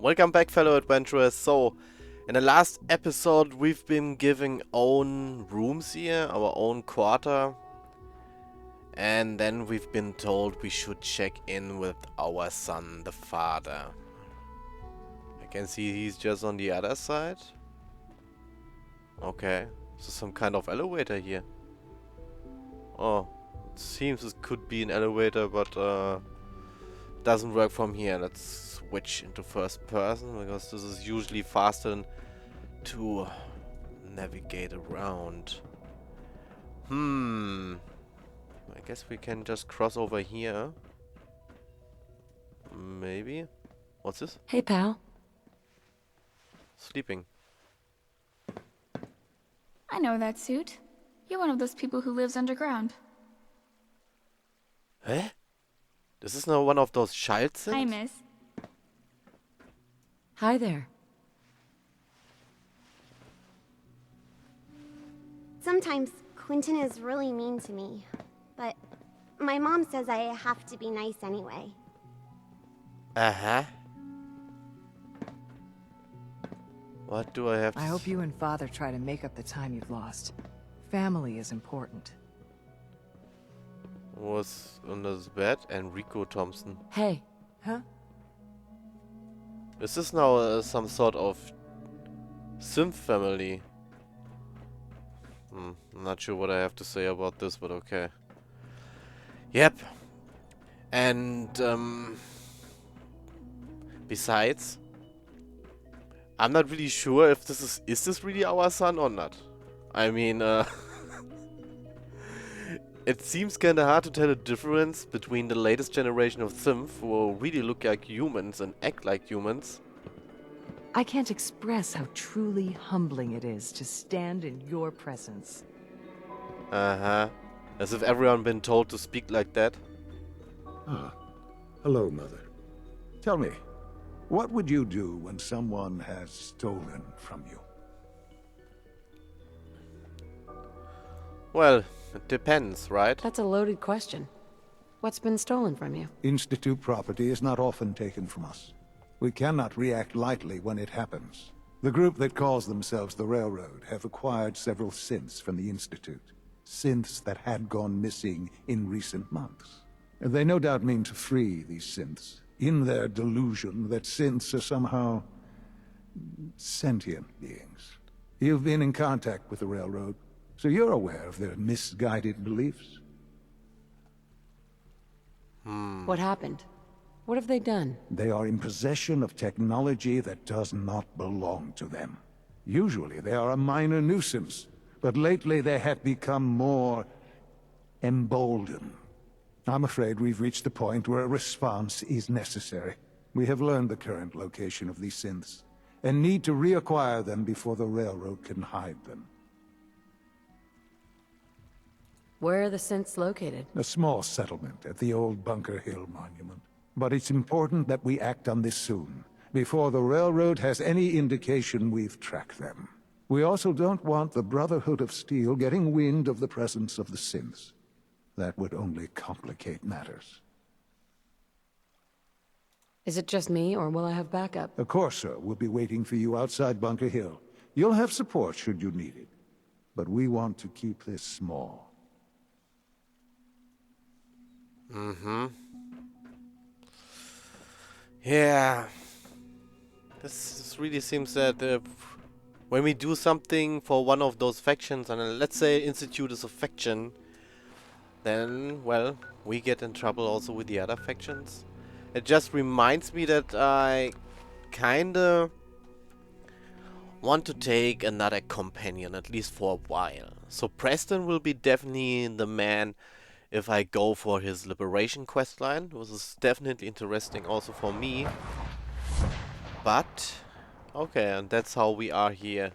Welcome back, fellow adventurers. So, in the last episode, we've been giving own rooms here, our own quarter. And then we've been told we should check in with our son, the father. I can see he's just on the other side. Okay, so some kind of elevator here. Oh, it seems it could be an elevator, but doesn't work from here. Let's switch into first person because this is usually faster to navigate around. I guess we can just cross over here. Maybe. What's this? Hey, pal. Sleeping. I know that suit. You're one of those people who lives underground. Eh? This is not one of those child things? Hi, miss. Hi there. Sometimes Quentin is really mean to me, but my mom says I have to be nice anyway. Uh-huh. What do I have to I hope you and Father try to make up the time you've lost. Family is important. Was under this bed? Enrico Thompson. Hey. Huh? Is this now some sort of synth family? I'm not sure what I have to say about this, but okay. Yep. And besides, I'm not really sure if this is this really our son or not. I mean, it seems kinda hard to tell the difference between the latest generation of synth who really look like humans and act like humans. I can't express how truly humbling it is to stand in your presence. Uh-huh. As if everyone been told to speak like that. Ah, hello, Mother. Tell me, what would you do when someone has stolen from you? Well, it depends, right? That's a loaded question. What's been stolen from you? Institute property is not often taken from us. We cannot react lightly when it happens. The group that calls themselves the Railroad have acquired several synths from the Institute. Synths that had gone missing in recent months. They no doubt mean to free these synths, in their delusion that synths are somehow sentient beings. You've been in contact with the Railroad, so you're aware of their misguided beliefs. What happened? What have they done? They are in possession of technology that does not belong to them. Usually they are a minor nuisance, but lately they have become more emboldened. I'm afraid we've reached the point where a response is necessary. We have learned the current location of these synths, and need to reacquire them before the Railroad can hide them. Where are the synths located? A small settlement at the old Bunker Hill Monument. But it's important that we act on this soon, before the Railroad has any indication we've tracked them. We also don't want the Brotherhood of Steel getting wind of the presence of the synths. That would only complicate matters. Is it just me, or will I have backup? A Corsair will be waiting for you outside Bunker Hill. You'll have support should you need it. But we want to keep this small. Yeah. This really seems that when we do something for one of those factions, and let's say Institute is a faction, then, well, we get in trouble also with the other factions. It just reminds me that I kinda want to take another companion, at least for a while. So Preston will be definitely the man if I go for his liberation questline. This is definitely interesting also for me. But, okay, and that's how we are here.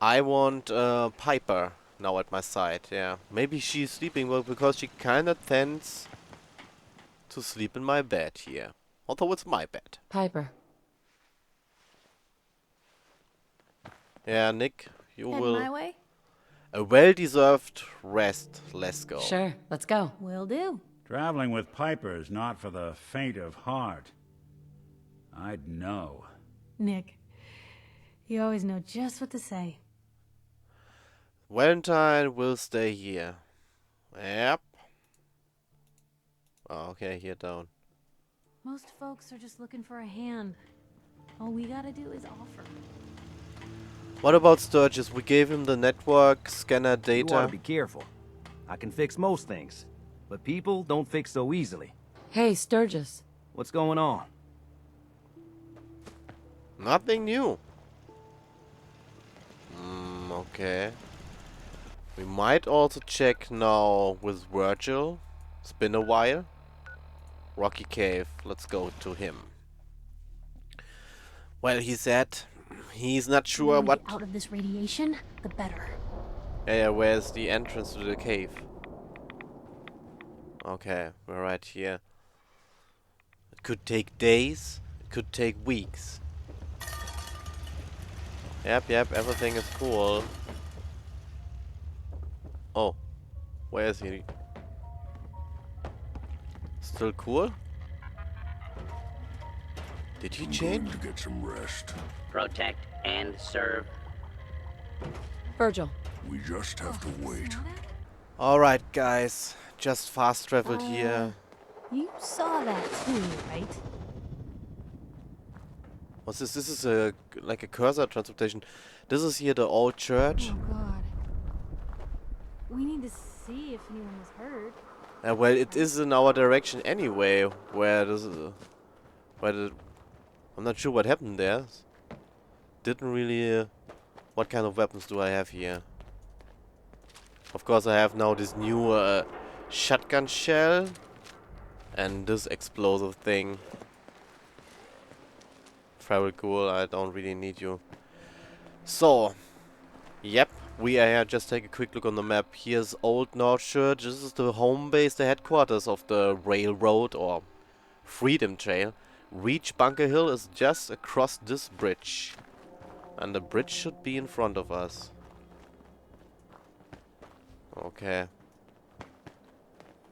I want Piper now at my side, yeah. Maybe she's sleeping well because she kinda tends to sleep in my bed here. Although it's my bed. Piper. Yeah, Nick, you Head will... my way? A well-deserved rest. Let's go. Sure, let's go. Will do. Traveling with Piper is not for the faint of heart. I I'd know. Nick, you always know just what to say. Valentine will stay here. Yep. Oh, okay, here down. Most folks are just looking for a hand. All we gotta do is offer. What about Sturgis? We gave him the network scanner You want data. to be careful. I can fix most things, but people don't fix so easily. Hey, Sturgis. What's going on? Nothing new. Okay. We might also check now with Virgil. It's been a while. Rocky Cave. Let's go to him. Well, he said he's not sure what... Out of this radiation, the better. Yeah, where's the entrance to the cave? Okay, we're right here. It could take days. It could take weeks. Yep, everything is cool. Oh, where is he? Still cool? Did he change? To get some rest. Protect and serve. Virgil. We just have to wait. Alright, guys. Just fast traveled here. You saw that too, right? What's this? This is a like a cursor transportation. This is here the old church. Oh god. We need to see if anyone was hurt. Well, it is in our direction anyway. Where this is, I'm not sure what happened there. Didn't really. What kind of weapons do I have here? Of course, I have now this new shotgun shell and this explosive thing. Very cool. I don't really need you. So, yep, we are here. Just take a quick look on the map. Here's Old North Church. This is the home base, the headquarters of the railroad or Freedom Trail. Reach Bunker Hill is just across this bridge. And the bridge should be in front of us. Okay.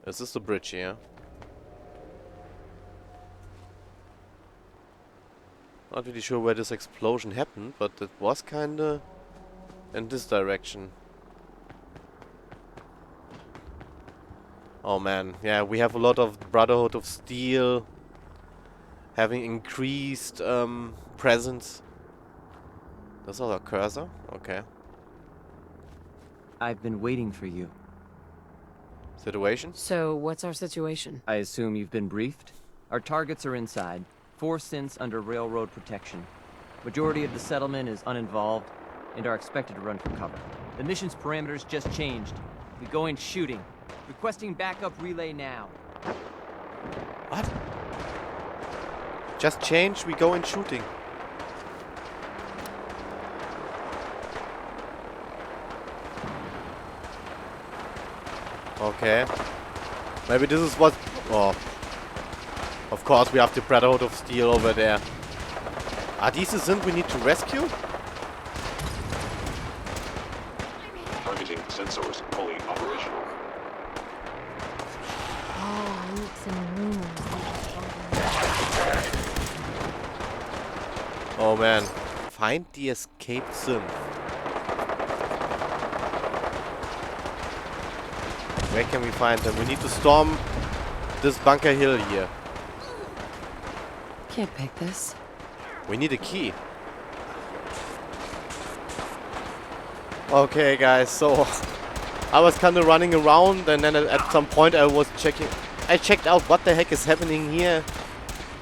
Is this the bridge here? Not really sure where this explosion happened, but it was kinda in this direction. Oh man, yeah, we have a lot of Brotherhood of Steel having increased presence. That's also a cursor? Okay. I've been waiting for you. Situation? So, what's our situation? I assume you've been briefed? Our targets are inside. 4 synths under railroad protection. Majority of the settlement is uninvolved and are expected to run for cover. The mission's parameters just changed. We go in shooting. Requesting backup relay now. What? Just change, we go in shooting. Okay. Maybe this is what... Oh. Of course we have the Brotherhood of Steel over there. Are these the synth we need to rescue? Targeting sensors fully operational. Oh, leaks and rumors. Oh man. Find the escaped synth. Where can we find them? We need to storm this Bunker Hill here. Can't pick this. We need a key. Okay, guys, so I was kind of running around, and then at some point I was checking. I checked out what the heck is happening here.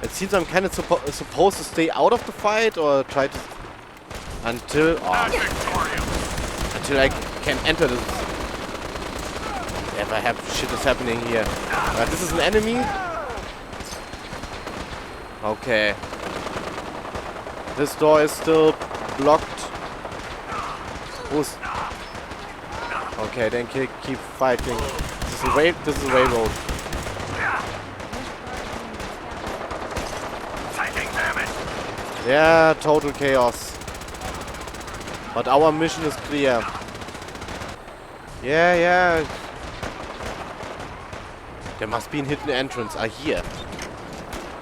It seems I'm kind of supposed to stay out of the fight or try to until I can enter this. If I have shit is happening here. This is an enemy. Okay. This door is still blocked. Who's... Okay, then keep fighting. This is a railroad. Yeah, total chaos. But our mission is clear. Yeah. There must be a hidden entrance. I hear.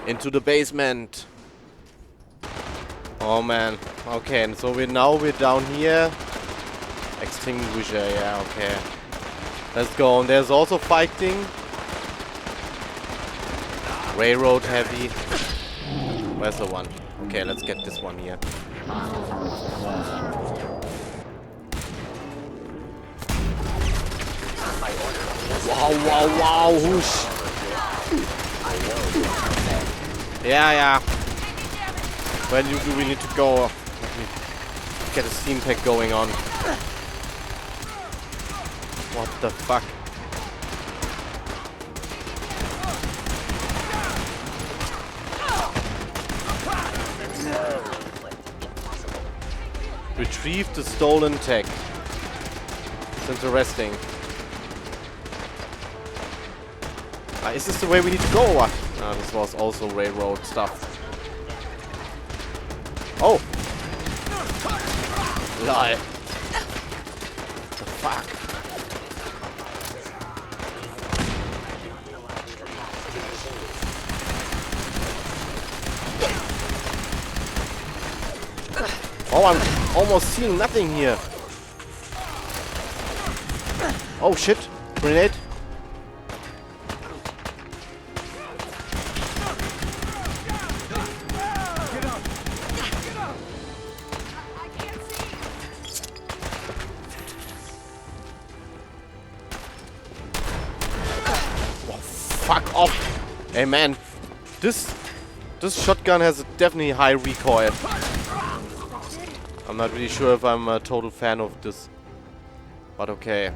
Into the basement. Oh man. Okay, and so we're down here. Extinguisher, yeah, okay. Let's go. And there's also fighting. Railroad heavy. Where's the one? Okay, let's get this one here. Wow, wow, wow, whoosh. Yeah. Where do we need to go? Let me get a steam pack going on. What the fuck? Retrieve the stolen tech. It's interesting. Is this the way we need to go or what? This was also railroad stuff. Oh! Lol. The fuck? Oh, I'm almost seeing nothing here. Oh shit. Grenade. Fuck off! Hey man, this shotgun has a definitely high recoil. I'm not really sure if I'm a total fan of this, but okay.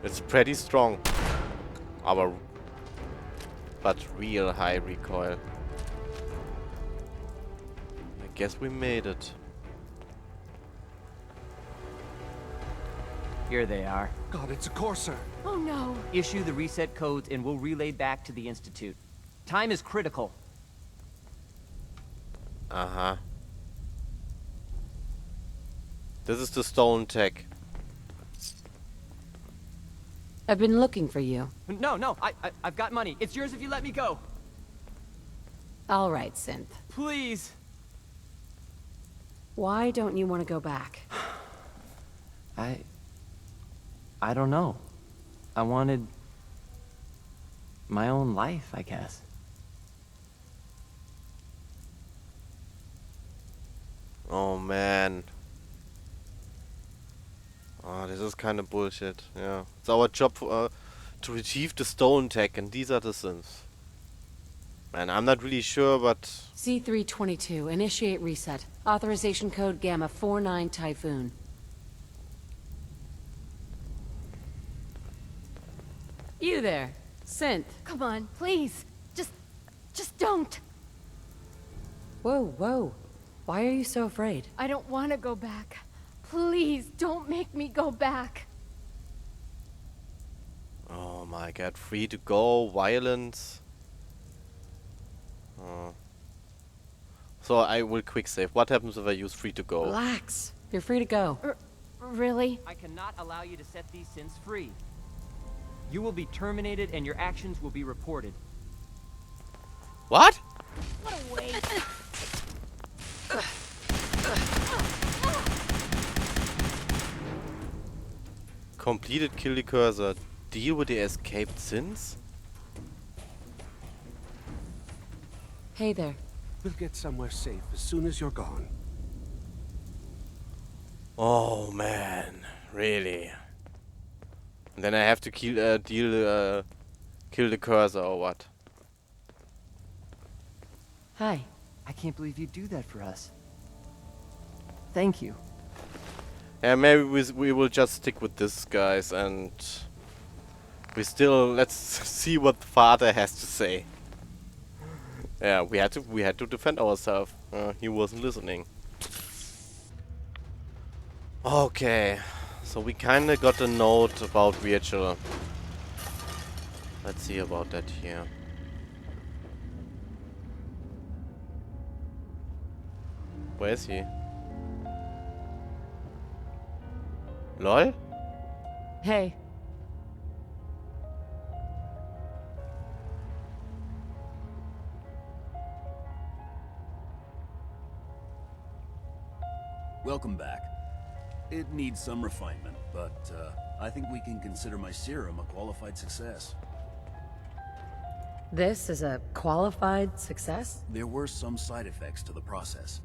It's pretty strong, but real high recoil. I guess we made it. Here they are. God, it's a Corsair. Oh no. Issue the reset codes and we'll relay back to the Institute. Time is critical. Uh-huh. This is the stolen tech. I've been looking for you. No, I've got money. It's yours if you let me go. All right, Synth. Please. Why don't you want to go back? I don't know. I wanted my own life, I guess. Oh man. Oh, this is kind of bullshit. Yeah, it's our job to retrieve the stolen tech, and these are the synths. Man, I'm not really sure, but C322, initiate reset. Authorization code Gamma 49 Typhoon. You there, Synth. Come on, please. Just don't. Whoa. Why are you so afraid? I don't want to go back. Please, don't make me go back. oh my god, free to go, violence. So I will quick save. What happens if I use free to go? Relax. You're free to go. Really? I cannot allow you to set these synths free. You will be terminated and your actions will be reported. What? What a waste. Completed, kill the cursor. Deal with the escaped synths? Hey there. We'll get somewhere safe as soon as you're gone. Oh man, really? And then I have to kill the cursor or what? Hi. I can't believe you do that for us. Thank you. Yeah, maybe we will just stick with this, guys, and let's see what the father has to say. Yeah, we had to defend ourselves. He wasn't listening. Okay, so we kinda got a note about Virgil. Let's see about that here. Where is he? LOL? Hey. welcome back. It needs some refinement, but I think we can consider my serum a qualified success. This is a qualified success? There were some side effects to the process.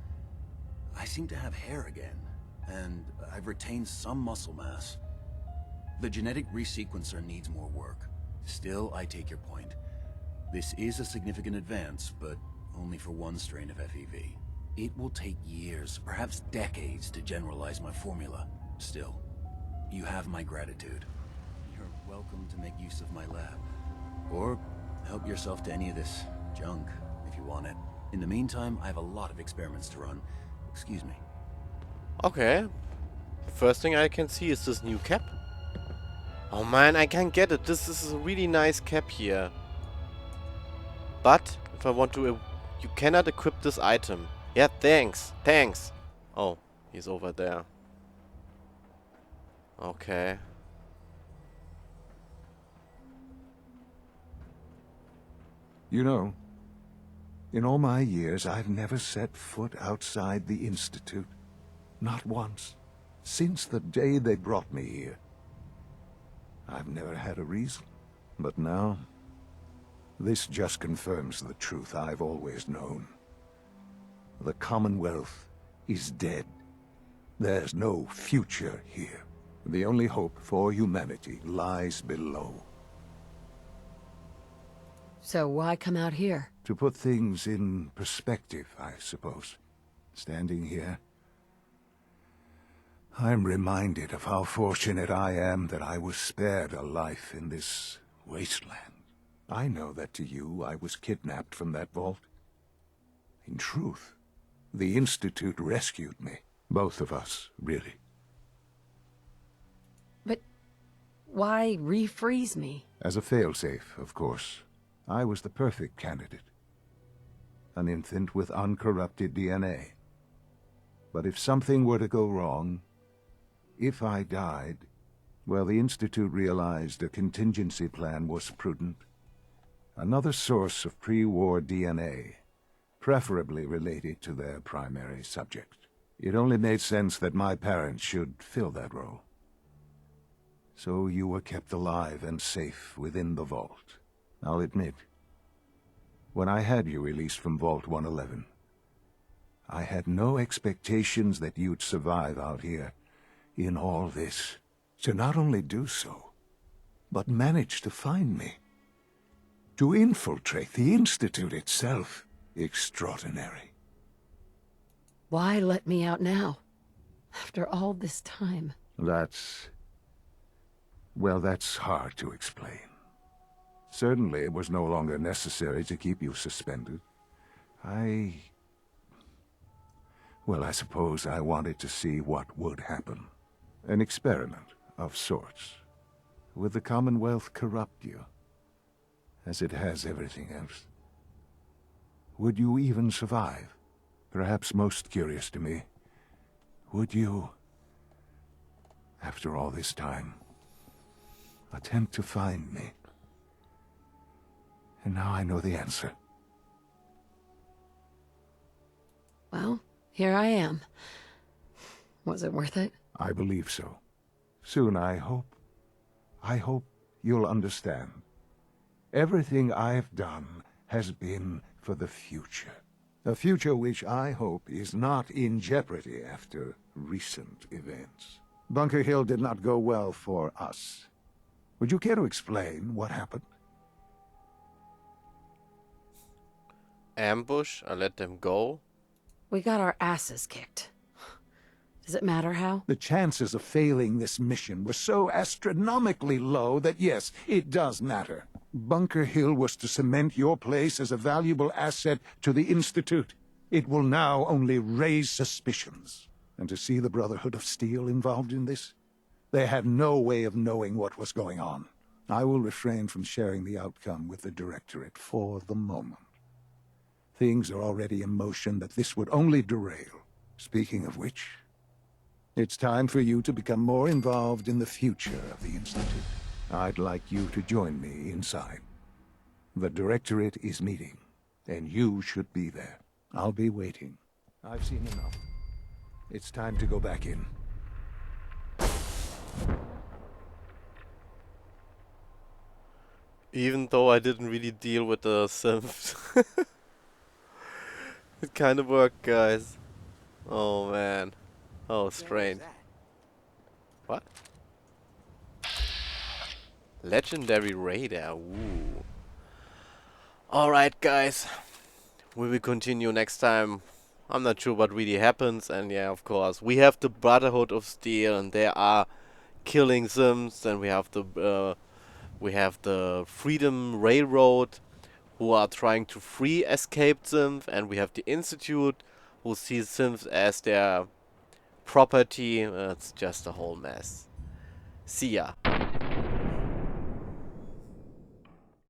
I seem to have hair again, and I've retained some muscle mass. The genetic resequencer needs more work. Still, I take your point. This is a significant advance, but only for one strain of FEV. It will take years, perhaps decades, to generalize my formula. Still, you have my gratitude. You're welcome to make use of my lab. Or help yourself to any of this junk, if you want it. In the meantime, I have a lot of experiments to run. Excuse me. Okay. First thing I can see is this new cap. Oh man, I can't get it. This is a really nice cap here. But, if I want to... you cannot equip this item. Yeah, thanks. Thanks. Oh, he's over there. Okay. You know, in all my years, I've never set foot outside the Institute. Not once. Since the day they brought me here. I've never had a reason. But now, this just confirms the truth I've always known. The Commonwealth is dead. There's no future here. The only hope for humanity lies below. So why come out here? To put things in perspective, I suppose. Standing here, I'm reminded of how fortunate I am that I was spared a life in this wasteland. I know that to you, I was kidnapped from that vault. In truth, the Institute rescued me. Both of us, really. But why refreeze me? As a failsafe, of course. I was the perfect candidate. An infant with uncorrupted DNA. But if something were to go wrong, if I died, well, the Institute realized a contingency plan was prudent. Another source of pre-war DNA, preferably related to their primary subject. It only made sense that my parents should fill that role. So you were kept alive and safe within the vault. I'll admit, when I had you released from Vault 111, I had no expectations that you'd survive out here in all this. To not only do so, but manage to find me. To infiltrate the Institute itself. Extraordinary. Why let me out now? After all this time. Well, that's hard to explain. Certainly it was no longer necessary to keep you suspended. Well, I suppose I wanted to see what would happen. An experiment of sorts. Would the Commonwealth corrupt you? As it has everything else? Would you even survive? Perhaps most curious to me, would you, after all this time, attempt to find me? And now I know the answer. Well, here I am. Was it worth it? I believe so. Soon, I hope you'll understand. Everything I've done has been for the future. A future which I hope is not in jeopardy after recent events. Bunker Hill did not go well for us. Would you care to explain what happened? Ambush? I let them go? We got our asses kicked. Does it matter how? The chances of failing this mission were so astronomically low that yes, it does matter. Bunker Hill was to cement your place as a valuable asset to the Institute. It will now only raise suspicions. And to see the Brotherhood of Steel involved in this? They had no way of knowing what was going on. I will refrain from sharing the outcome with the Directorate for the moment. Things are already in motion that this would only derail. Speaking of which, it's time for you to become more involved in the future of the Institute. I'd like you to join me inside. The Directorate is meeting, and you should be there. I'll be waiting. I've seen enough. It's time to go back in. Even though I didn't really deal with the synth. It kind of worked, guys. Oh man. Oh, strange. What? Legendary radar. Ooh. Alright, guys. We will continue next time. I'm not sure what really happens. And yeah, of course, we have the Brotherhood of Steel, and they are killing Sims. And we have the Freedom Railroad, who are trying to free escaped Sims, and we have the Institute, who sees Sims as their property. It's just a whole mess. See ya.